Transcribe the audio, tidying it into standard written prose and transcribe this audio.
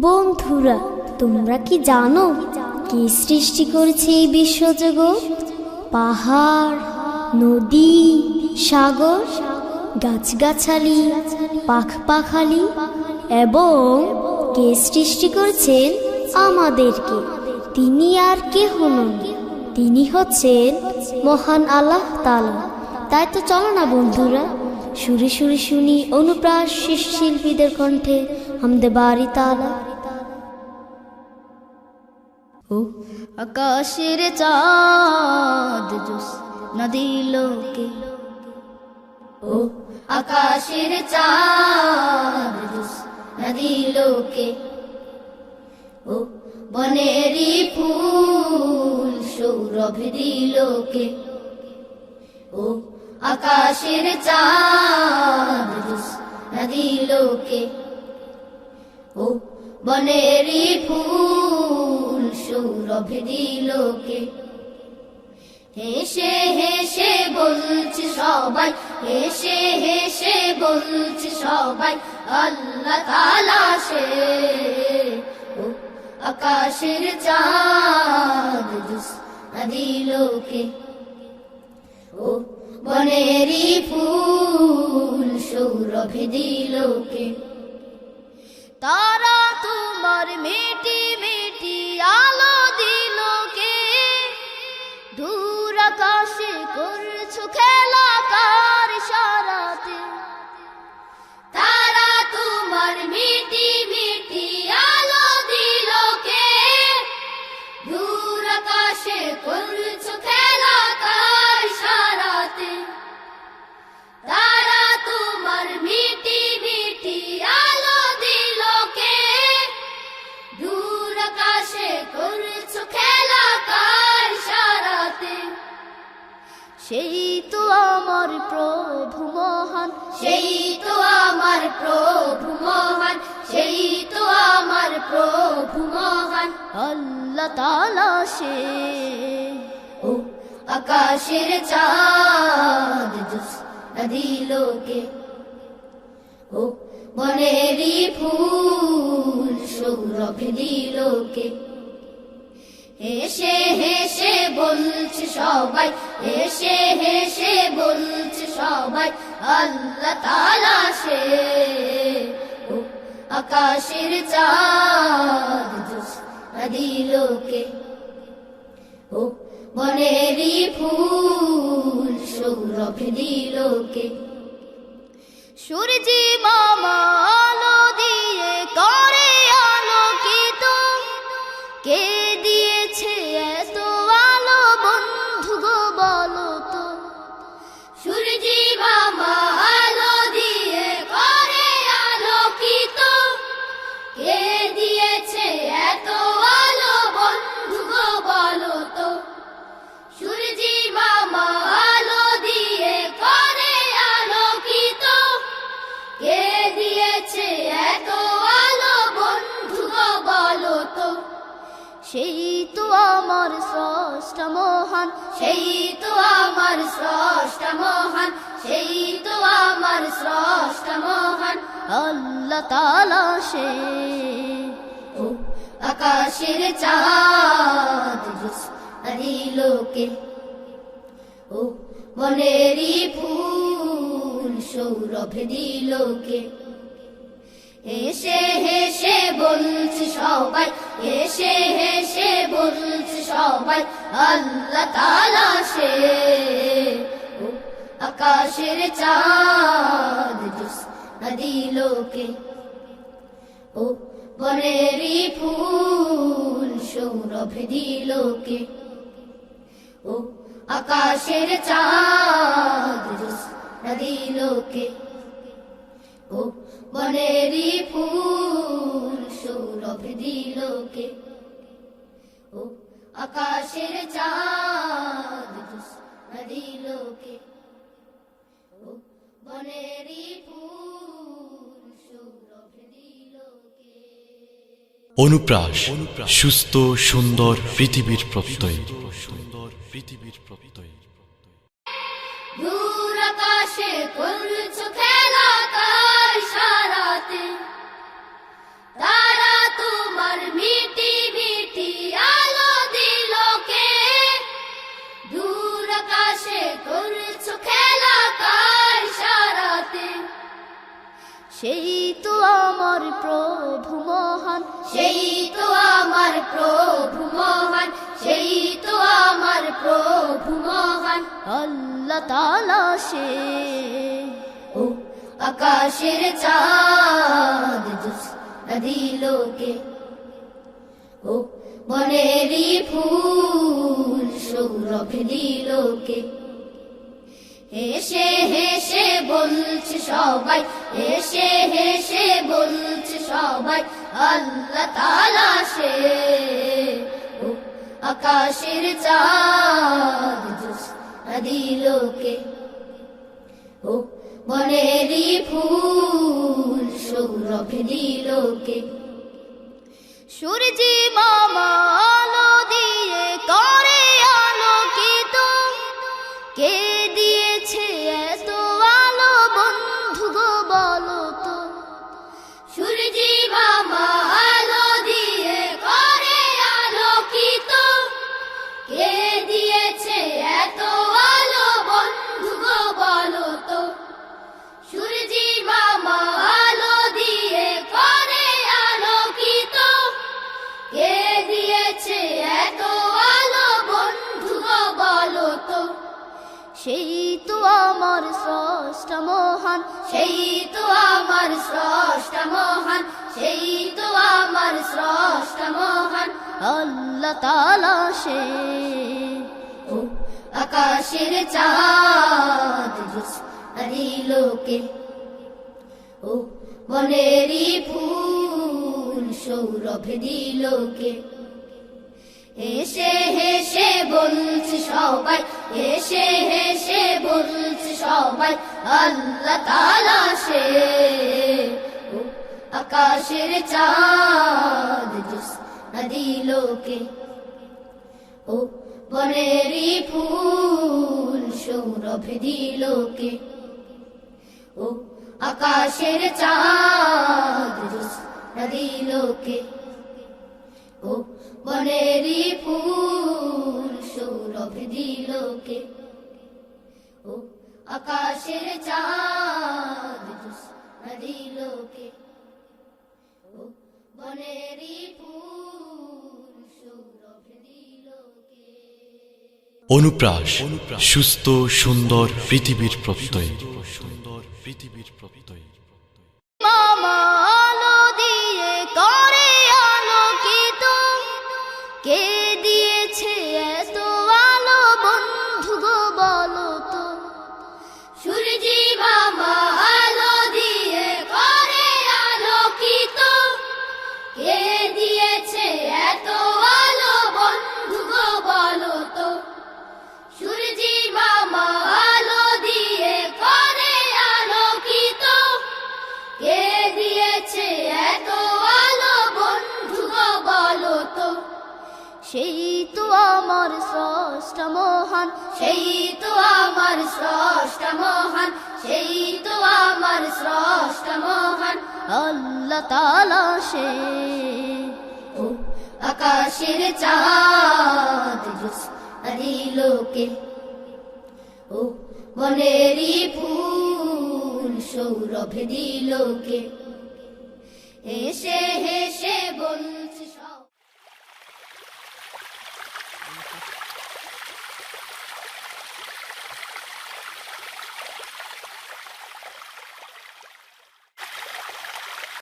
বন্ধুরা, তোমরা কি জানো কে সৃষ্টি করেছে এই বিশ্বজগৎ? পাহাড়, নদী, সাগর, গাছগাছালি, পাখপাখালি এবং কে সৃষ্টি করেছেন আমাদেরকে? তিনি আর কেহ নন, তিনি হচ্ছেন মহান আল্লাহ তাআলা। তাই তো চলো না বন্ধুরা, সুরে সুরে শুনি অনুপ্রাস শিল্পীদের কণ্ঠে হামদে বারি তাআলা। ও আকাশের চাঁদ জোস না দিল কে, ও আকাশের চাঁদ জোস না দিল কে, ও বনেরি ফুল সৌরভ দিল কে, ও আকাশের চাঁদ জোস না দিল কে, ও বনেরি ফুল সৌরভ দিল কে। হেসে হেসে বলছে সবাই, হেসে হেসে বলছে সবাই, আল্লাহ তাআলা সে। ও আকাশের চাঁদ জোস না দিল কে, ও বনেরি ফুল সৌরভ দিল কে। তারা তোমার মিটি মিটি আলো দিল কে, দূর আকাশে করছো খেলা কার ইশারাতে। তারা তোমার মিটি মিটি আলো দিল কে, দূর আকাশে করছো খেলা কার ইশারাতে। তারা তোমার মিটি মিটি আলো দিল কে, দূর আকাশে করছো খেলা কার ইশারাতে। সেই তো আমার প্রভু মহান, সেই তো আমার প্রভু মহান, সেই তো আমার প্রভু মহান, আল্লাহ তাআলা সে। ও আকাশের চাঁদ জোস না দিল কে, ও বনেরি ফুল সৌরভ দিল কে। হেসে হেসে বলছে সবাই, হেসে হেসে বলছে সবাই, আল্লাহ তাআলা সে। ও আকাশের চাঁদ জোস না দিল কে, ও বনেরি ফুল সৌরভ দিল কে। সূর্যি মামা আলো দিয়ে করে আলোকিত, কে দিয়েছে এত আলো বন্ধু গো বলো তো। সূর্যি মামা আলো দিয়ে করে আলোকিত, কে দিয়েছে এত আলো বন্ধু গো বলো তো। সূর্যি মামা আলো দিয়ে করে আলোকিত, কে দিয়েছে এত আলো বন্ধু গো বলো তো। সেই তো আমার স্রষ্টা মহান, সেই তো আমার স্রষ্টা মহান, সেই তো আমার স্রষ্টা মহান, আল্লাহ তাআলা সে। ও আকাশের চাঁদ জোস না দিল কে, ও বনেরি ফুল সৌরভ দিল কে। হেসে হেসে বলছে সবাই, হেসে হেসে বলছে সবাই, আল্লাহ তাআলা সে। ও আকাশের চাঁদ জোস না দিল কে, ও বনেরি ফুল সৌরভ দিল কে। ও আকাশের চাঁদ জোস না দিল কে, ও বনেরি ফুল সৌরভ দিল কে। ও আকাশের চাঁদ জোস না দিল কে, ও বনেরি ফুল সৌরভ দিল কে। অনুপ্রাস, সুস্থ সুন্দর পৃথিবীর প্রত্যয়। দূর আকাশে করছো খেলা কার ইশারাতে। তারা তো সেই তো আমার প্রভু মহান, সেই তো আমার প্রভু মহান। আল্লাহ তাআলা সে, ও আকাশের চাঁদ জ্যোৎস্না দিলোকে, ও বনেরই ফুল সৌরভ দিলোকে। হেসে হেসে বলছে সবাই, হেসে হেসে বলছে সবাই, আল্লাহ তাআলা সে। ও আকাশের চাঁদ জ্যোৎস্না দিলোকে, ও বনেরই ফুল সৌরভ দিলোকে। সূর্যি মামা আলো দিয়ে করে আলোকিত, কে দিয়েছে এত আলো বন্ধু গো বলো তো। সূর্যি মামা আলো দিয়ে করে আলোকিত, কে দিয়েছে এত আলো বন্ধু গো বলো তো। সূর্যি মামা আলো দিয়ে করে আলোকিত, কে দিয়েছে এত আলো বন্ধু গো বলো তো। সেই তো আমার স্রষ্টা মহান, সেই তো আমার স্রষ্টা মহান, সেই তো আমার স্রষ্টা মহান। আল্লাহ তাআলা সে। ও আকাশের চাঁদ জ্যোৎস্না দিলোকে, ও বনেরই ফুল সৌরভ দিলোকে। হেসে হেসে বলছে সবাই, হেসে হেসে বলছে সবাই, আল্লাহ তাআলা সে। ও আকাশের চাঁদ জ্যোৎস্না দিলোকে, ও বনেরই ফুল সৌরভ দিলোকে। ও আকাশের চাঁদ জ্যোৎস্না দিলোকে, ও বনেরই ফুল সৌরভ দিলোকে। ও আকাশের চাঁদ জ্যোৎস্না দিলোকে, ও বনেরই ফুল সৌরভ দিলোকে। অনুপ্রাস, সুস্থ সুন্দর পৃথিবীর প্রত্যয়। মামা আলো দিয়ে করে আলোকিত, কে দিয়েছে এত আলো বন্ধু গো বলো তো। সূর্যি মামা আলো দিয়ে করে আলোকিত, কে দিয়েছে এত আলো বন্ধু গো বলো তো। সূর্যি মামা আলো দিয়ে করে আলোকিত, কে দিয়েছে এত আলো বন্ধু গো বলো তো। সেই তো আমার স্রষ্টা মহান, সেই তো আমার স্রষ্টা মহান, সেই তো আমার স্রষ্টা মহান। আল্লাহ তাআলা সে। ও আকাশের চাঁদ জ্যোৎস্না দিলোকে, ও বনেরই ফুল সৌরভ দিলোকে। হেসে